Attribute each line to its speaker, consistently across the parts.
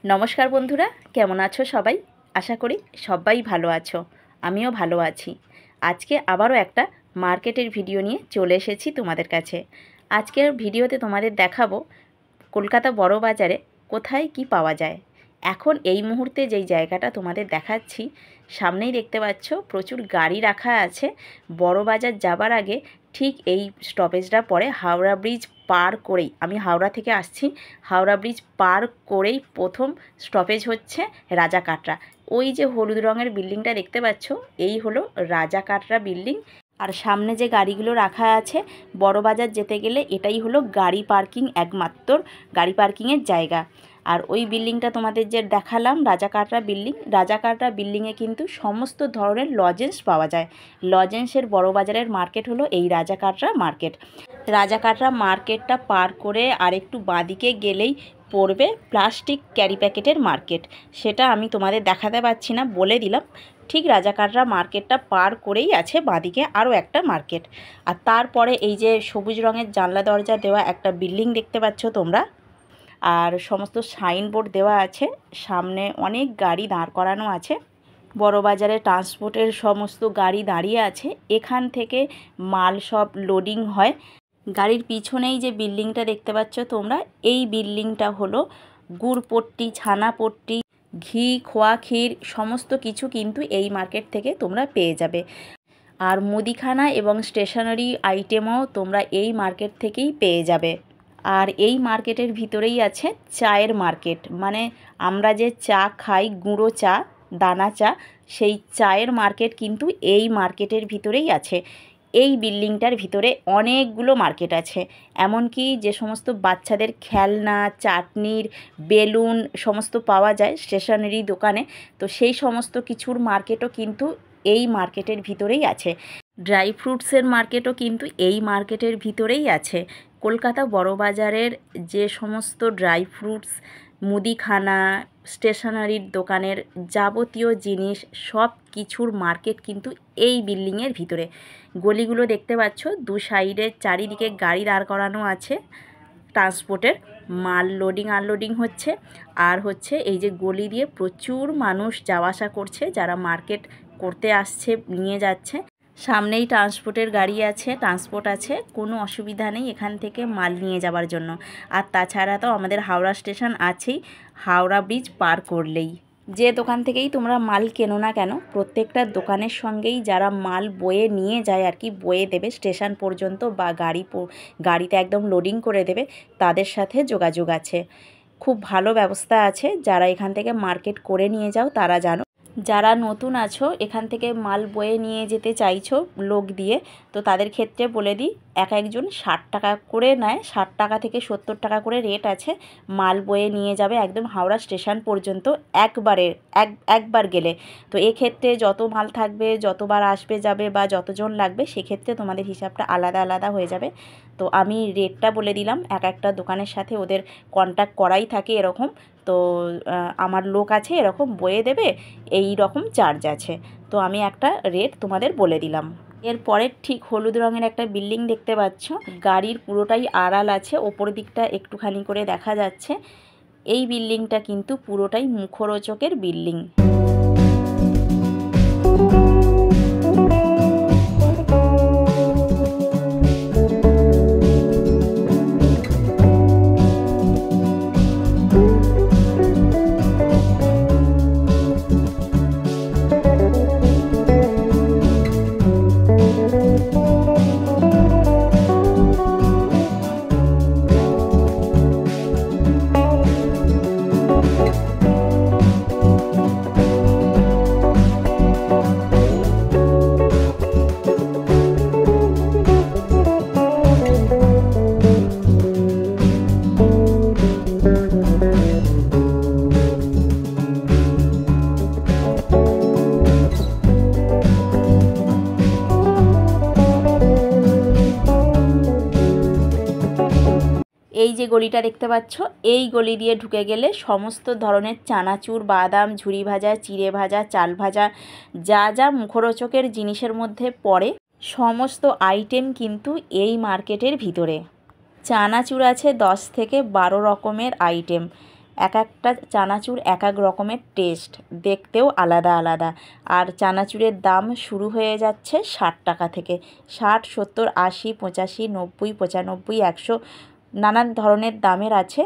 Speaker 1: নমস্কার বন্ধুরা, কেমন আছো সবাই? আশা করি সবাই ভালো আছো। আমিও ভালো আছি। আজকে আবারও একটা মার্কেটের ভিডিও নিয়ে চলে এসেছি তোমাদের কাছে। আজকের ভিডিওতে তোমাদের দেখাবো কলকাতা বড় বাজারে কোথায় কি পাওয়া যায়। এখন এই মুহূর্তে যেই জায়গাটা তোমাদের দেখাচ্ছি, সামনেই দেখতে পাচ্ছ প্রচুর গাড়ি রাখা আছে। বড় বাজার যাবার আগে ঠিক এই স্টপেজটা পরে হাওড়া ব্রিজ পার করেই, আমি হাওড়া থেকে আসছি, হাওড়া ব্রিজ পার করেই প্রথম স্টপেজ হচ্ছে রাজা কাটরা। ওই যে হলুদ রঙের বিল্ডিংটা দেখতে পাচ্ছ, এই হলো রাজা কাটরা বিল্ডিং। আর সামনে যে গাড়িগুলো রাখা আছে, বড় বাজার যেতে গেলে এটাই হলো গাড়ি পার্কিং, একমাত্র গাড়ি পার্কিংয়ের জায়গা। আর ওই বিল্ডিংটা তোমাদের যে দেখালাম রাজা কাটরা বিল্ডিং, রাজা কাটরা বিল্ডিংয়ে কিন্তু সমস্ত ধরনের লজেন্স পাওয়া যায়। লজেন্সের বড় বাজারের মার্কেট হলো এই রাজা কাটরা মার্কেট। রাজা কাটরা মার্কেটটা পার করে আরেকটু বাঁদিকে গেলেই পড়বে প্লাস্টিক ক্যারি প্যাকেটের মার্কেট। সেটা আমি তোমাদের দেখাতে পারছি না, বলে দিলাম। ঠিক রাজা কাটরা মার্কেটটা পার করেই আছে বাঁদিকে আরও একটা মার্কেট। আর তারপরে এই যে সবুজ রঙের জানলা দরজা দেওয়া একটা বিল্ডিং দেখতে পাচ্ছ তোমরা, আর সমস্ত সাইনবোর্ড দেওয়া আছে। সামনে অনেক গাড়ি দাঁড় করানো আছে। বড় বাজারে ট্রান্সপোর্টের সমস্ত গাড়ি দাঁড়িয়ে আছে। এখান থেকে মাল সব লোডিং হয়। গাড়ির পিছনেই যে বিল্ডিংটা দেখতে পাচ্ছ তোমরা, এই বিল্ডিংটা হলো গুড়পট্টি, ছানাপট্টি, ঘি, খোয়া ক্ষীর সমস্ত কিছু কিন্তু এই মার্কেট থেকে তোমরা পেয়ে যাবে। আর মুদিখানা এবং স্টেশনারি আইটেমও তোমরা এই মার্কেট থেকেই পেয়ে যাবে। আর এই মার্কেটের ভিতরেই আছে চায়ের মার্কেট, মানে আমরা যে চা খাই, গুঁড়ো চা, দানা চা, সেই চায়ের মার্কেট কিন্তু এই মার্কেটের ভিতরেই আছে। এই বিল্ডিংটার ভিতরে অনেকগুলো মার্কেট আছে। এমনকি যে সমস্ত বাচ্চাদের খেলনা, চাটনির, বেলুন সমস্ত পাওয়া যায় স্টেশনারি দোকানে, তো সেই সমস্ত কিছুর মার্কেটও কিন্তু এই মার্কেটের ভিতরেই আছে। ড্রাই ফ্রুটসের মার্কেটও কিন্তু এই মার্কেটের ভিতরেই আছে। কলকাতা বড় বাজারের যে সমস্ত ড্রাই ফ্রুটস, মুদিখানা, স্টেশনারির দোকানের যাবতীয় জিনিস সব কিছুর মার্কেট কিন্তু এই বিল্ডিংয়ের ভিতরে। গলিগুলো দেখতে পাচ্ছ, দু সাইডে চারিদিকে গাড়ি দাঁড় করানো আছে। ট্রান্সপোর্টের মাল লোডিং আনলোডিং হচ্ছে। আর হচ্ছে এই যে গলি দিয়ে প্রচুর মানুষ যাওয়া আসা করছে, যারা মার্কেট করতে আসছে, নিয়ে যাচ্ছে। সামনেই ট্রান্সপোর্টের গাড়ি আছে, ট্রান্সপোর্ট আছে, কোনো অসুবিধা নেই এখান থেকে মাল নিয়ে যাওয়ার জন্য। আর তাছাড়া তো আমাদের হাওড়া স্টেশন আছেই, হাওড়া ব্রিজ পার করলেই। যে দোকান থেকেই তোমরা মাল কেনো না কেন, প্রত্যেকটা দোকানের সঙ্গেই যারা মাল বয়ে নিয়ে যায় আর কি, বয়ে দেবে স্টেশন পর্যন্ত বা গাড়িতে একদম লোডিং করে দেবে, তাদের সাথে যোগাযোগ আছে। খুব ভালো ব্যবস্থা আছে। যারা এখান থেকে মার্কেট করে নিয়ে যাও তারা জানো। যারা নতুন আছো, এখান থেকে মাল বয়ে নিয়ে যেতে চাইছো লোক দিয়ে, তো তাদের ক্ষেত্রে বলে দিই, এক একজন 60 টাকা করে নেয়। 60 টাকা থেকে 70 টাকা করে রেট আছে। মাল বয়ে নিয়ে যাবে একদম হাওড়া স্টেশন পর্যন্ত একবার গেলে। তো এক্ষেত্রে যত মাল থাকবে, যতবার আসবে যাবে বা যতজন লাগবে, সেক্ষেত্রে তোমাদের হিসাবটা আলাদা আলাদা হয়ে যাবে। তো আমি রেটটা বলে দিলাম। এক একটা দোকানের সাথে ওদের কন্ট্যাক্ট করাই থাকে এরকম। তো আমার লোক আছে এরকম বয়ে দেবে, এই রকম চার্জ আছে। তো আমি একটা রেট তোমাদের বলে দিলাম। এরপরে ঠিক হলুদ রঙের একটা বিল্ডিং দেখতে পাচ্ছ, গাড়ির পুরোটাই আড়াল আছে, ওপর দিকটা একটুখানি করে দেখা যাচ্ছে। এই বিল্ডিংটা কিন্তু পুরোটাই মুখরোচকের বিল্ডিং। এই যে গলিটা দেখতে পাচ্ছ, এই গলি দিয়ে ঢুকে গেলে সমস্ত ধরনের চানাচুর, বাদাম, ঝুরি ভাজা, চিড়ে ভাজা, চাল ভাজা, যা যা মুখরোচকের জিনিসের মধ্যে পড়ে সমস্ত আইটেম কিন্তু এই মার্কেটের ভিতরে। চানাচুর আছে 10 থেকে 12 রকমের আইটেম। এক একটা চানাচুর এক এক রকমের টেস্ট, দেখতেও আলাদা আলাদা। আর চানাচুরের দাম শুরু হয়ে যাচ্ছে 60 টাকা থেকে, 60, 70, 80, 85, 90, 95, 100 নানান ধরনের দামের আছে।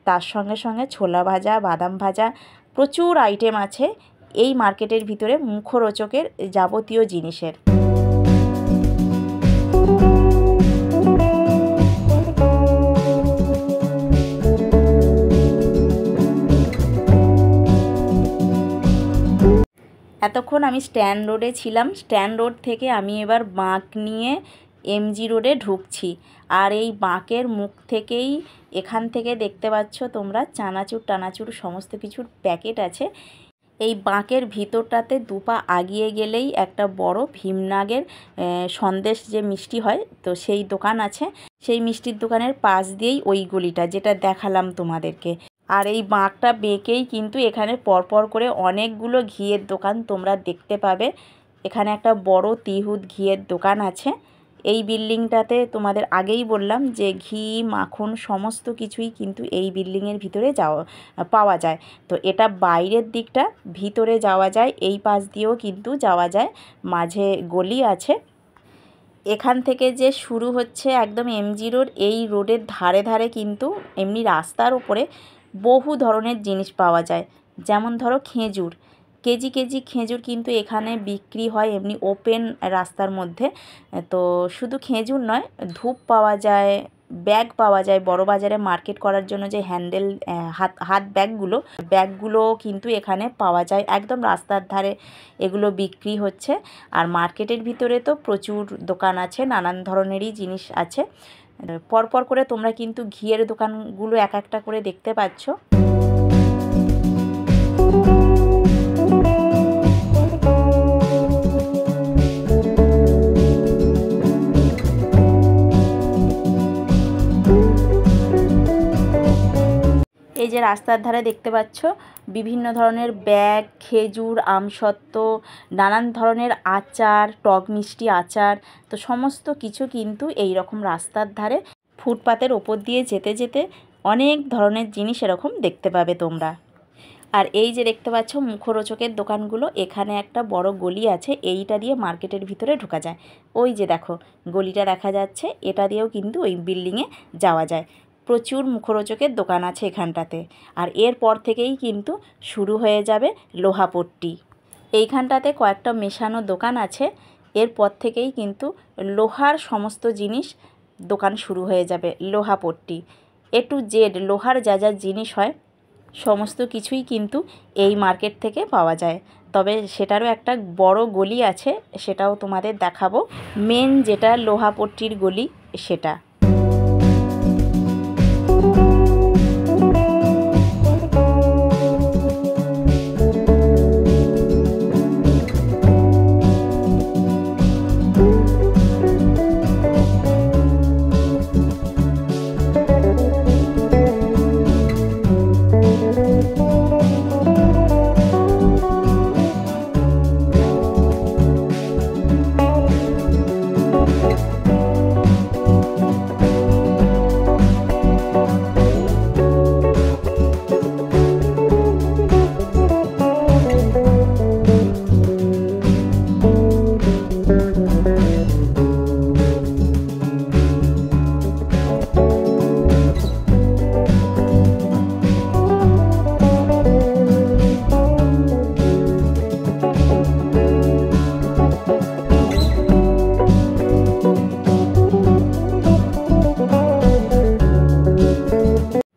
Speaker 1: তার সঙ্গে সঙ্গে ছোলা ভাজা, বাদাম ভাজা, প্রচুর আইটেম আছে এই মার্কেটের ভিতরে মুখরোচকের যাবতীয় জিনিসের। এতক্ষণ আমি স্ট্যান্ড রোডে ছিলাম। স্ট্যান্ড রোড থেকে আমি এবার বাঁক নিয়ে এমজি রোডে ঢুকছি। আর এই বাঁকের মুখ থেকেই এখান থেকে দেখতে পাচ্ছ তোমরা চানাচুর টানাচুর সমস্ত কিছুর প্যাকেট আছে। এই বাঁকের ভিতরটাতে দুপা আগিয়ে গেলেই একটা বড় ভীমনাগের সন্দেশ যে মিষ্টি হয় তো সেই দোকান আছে। সেই মিষ্টির দোকানের পাশ দিয়েই ওই গলিটা যেটা দেখালাম তোমাদেরকে। আর এই বাঁকটা বেঁকেই কিন্তু এখানে পরপর করে অনেকগুলো ঘিয়ের দোকান তোমরা দেখতে পাবে। এখানে একটা বড় তিহুদ ঘিয়ের দোকান আছে। এই বিল্ডিংটাতে তোমাদের আগেই বললাম যে ঘি মাখন সমস্ত কিছুই কিন্তু এই বিল্ডিংয়ের ভিতরে পাওয়া যায়। তো এটা বাইরের দিকটা, ভিতরে যাওয়া যায় এই পাশ দিয়েও কিন্তু যাওয়া যায়, মাঝে গলি আছে। এখান থেকে যে শুরু হচ্ছে একদম এমজি রোড, এই রোডের ধারে ধারে কিন্তু এমনি রাস্তার উপরে বহু ধরনের জিনিস পাওয়া যায়। যেমন ধরো খেজুর, কেজি কেজি খেজুর কিন্তু এখানে বিক্রি হয় এমনি ওপেন রাস্তার মধ্যে। তো শুধু খেজুর নয়, ধূপ পাওয়া যায়, ব্যাগ পাওয়া যায়, বড় বাজারে মার্কেট করার জন্য যে হ্যান্ডেল হাত ব্যাগগুলো কিন্তু এখানে পাওয়া যায় একদম রাস্তার ধারে, এগুলো বিক্রি হচ্ছে। আর মার্কেটের ভিতরে তো প্রচুর দোকান আছে, নানান ধরনেরই জিনিস আছে। পরপর করে তোমরা কিন্তু ঘিয়ের দোকানগুলো এক একটা করে দেখতে পাচ্ছ। এই যে রাস্তার ধারে দেখতে পাচ্ছ বিভিন্ন ধরনের ব্যাগ, খেজুর, আমসত্ত্ব, নানান ধরনের আচার, টক মিষ্টি আচার, তো সমস্ত কিছু কিন্তু এই রকম রাস্তার ধারে ফুটপাতের ওপর দিয়ে যেতে যেতে অনেক ধরনের জিনিস এরকম দেখতে পাবে তোমরা। আর এই যে দেখতে পাচ্ছ মুখরোচকের দোকানগুলো, এখানে একটা বড় গলি আছে, এইটা দিয়ে মার্কেটের ভিতরে ঢোকা যায়। ওই যে দেখো গলিটা দেখা যাচ্ছে, এটা দিয়েও কিন্তু ওই বিল্ডিংয়ে যাওয়া যায়। প্রচুর মুখরোচকের দোকান আছে এখানটাতে। আর এরপর থেকেই কিন্তু শুরু হয়ে যাবে লোহাপট্টি। এইখানটাতে কয়েকটা মেশানো দোকান আছে। এরপর থেকেই কিন্তু লোহার সমস্ত জিনিস দোকান শুরু হয়ে যাবে। লোহাপট্টি A to Z লোহার যা যা জিনিস হয় সমস্ত কিছুই কিন্তু এই মার্কেট থেকে পাওয়া যায়। তবে সেটারও একটা বড় গলি আছে, সেটাও তোমাদের দেখাবো। মেন যেটা লোহাপট্টির গলি সেটা।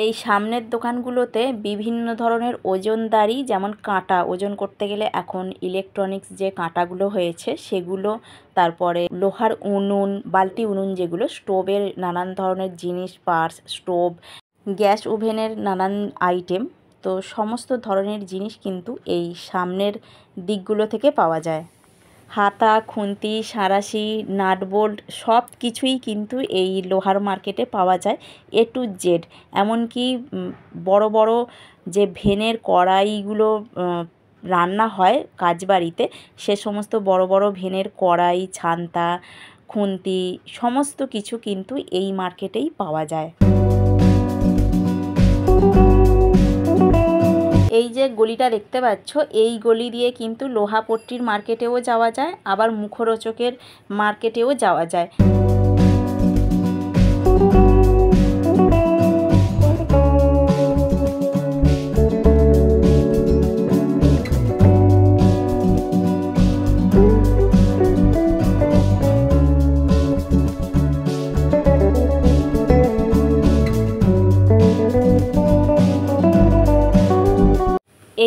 Speaker 1: এই সামনের দোকানগুলোতে বিভিন্ন ধরনের ওজনদারি, যেমন কাঁটা ওজন করতে গেলে এখন ইলেকট্রনিক্স যে কাঁটাগুলো হয়েছে সেগুলো, তারপরে লোহার উনুন, বালতি উনুন, যেগুলো স্টোভের নানান ধরনের জিনিস, পার্টস, স্টোভ, গ্যাস ওভেনের নানান আইটেম, তো সমস্ত ধরনের জিনিস কিন্তু এই সামনের দিকগুলো থেকে পাওয়া যায়। হাতা, খুন্তি, সাঁড়াশি, নাটবোল্ট সব কিছুই কিন্তু এই লোহার মার্কেটে পাওয়া যায় A to Z। এমনকি বড় বড় যে ভেনের কড়াইগুলো রান্না হয় কাজবাড়িতে, সে সমস্ত বড় বড় ভেনের কড়াই, ছান্তা, খুন্তি সমস্ত কিছু কিন্তু এই মার্কেটেই পাওয়া যায়। এই যে গলিটা দেখতে পাচ্ছ, এই গলি দিয়ে কিন্তু লোহাপট্টির মার্কেটেও যাওয়া যায়, আবার মুখরোচকের মার্কেটেও যাওয়া যায়।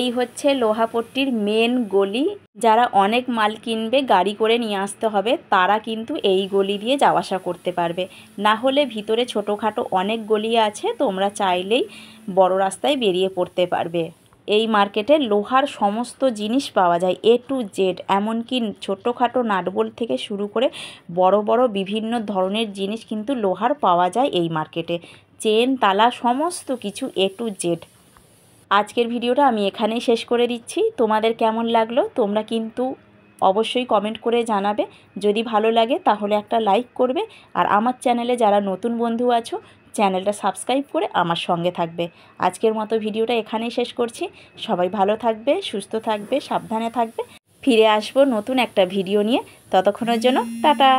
Speaker 1: এই হচ্ছে লোহাপট্টির মেন গলি। যারা অনেক মাল কিনবে, গাড়ি করে নিয়ে আসতে হবে, তারা কিন্তু এই গলি দিয়ে যাওয়া আসা করতে পারবে। না হলে ভিতরে ছোটোখাটো অনেক গলি আছে, তোমরা চাইলেই বড় রাস্তায় বেরিয়ে পড়তে পারবে। এই মার্কেটে লোহার সমস্ত জিনিস পাওয়া যায়, A to Z, এমনকি ছোটোখাটো নাটবোল্ট থেকে শুরু করে বড় বড় বিভিন্ন ধরনের জিনিস কিন্তু লোহার পাওয়া যায় এই মার্কেটে। চেন, তালা, সমস্ত কিছু A to Z। আজকের ভিডিওটা আমি এখানেই শেষ করে দিচ্ছি। তোমাদের কেমন লাগলো তোমরা কিন্তু অবশ্যই কমেন্ট করে জানাবে। যদি ভালো লাগে তাহলে একটা লাইক করবে, আর আমার চ্যানেলে যারা নতুন বন্ধু আছো চ্যানেলটা সাবস্ক্রাইব করে আমার সঙ্গে থাকবে। আজকের মতো ভিডিওটা এখানেই শেষ করছি। সবাই ভালো থাকবে, সুস্থ থাকবে, সাবধানে থাকবে। ফিরে আসবো নতুন একটা ভিডিও নিয়ে। ততক্ষণের জন্য টাটা।